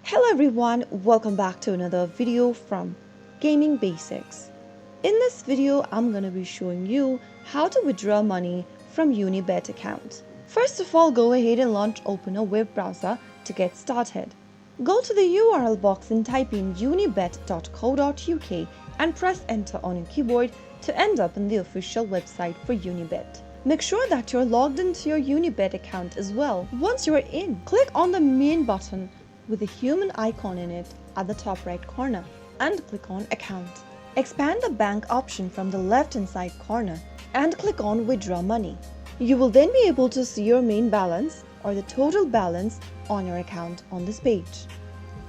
Hello everyone, welcome back to another video from Gaming Basics. In this video, I'm going to be showing you how to withdraw money from Unibet account. First of all, go ahead and open a web browser to get started. Go to the URL box and type in unibet.co.uk and press enter on your keyboard to end up in the official website for Unibet. Make sure that you're logged into your Unibet account as well. Once you're in, click on the main button with a human icon in it at the top right corner and click on Account. Expand the bank option from the left hand side corner and click on Withdraw Money. You will then be able to see your main balance or the total balance on your account on this page.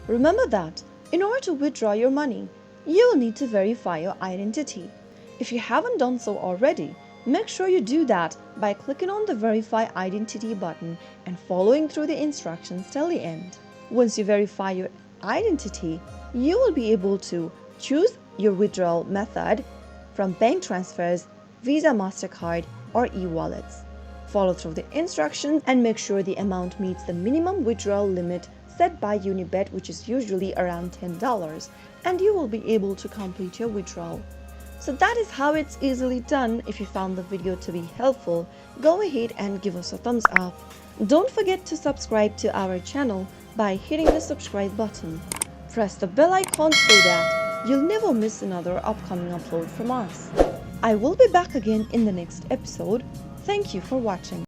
Remember that in order to withdraw your money, you will need to verify your identity. If you haven't done so already, make sure you do that by clicking on the Verify Identity button and following through the instructions till the end. Once you verify your identity, you will be able to choose your withdrawal method from bank transfers, Visa, MasterCard, or e-wallets. Follow through the instructions and make sure the amount meets the minimum withdrawal limit set by Unibet, which is usually around $10, and you will be able to complete your withdrawal. So that is how it's easily done. If you found the video to be helpful, go ahead and give us a thumbs up. Don't forget to subscribe to our channel by hitting the subscribe button. Press the bell icon so that you'll never miss another upcoming upload from us. I will be back again in the next episode. Thank you for watching.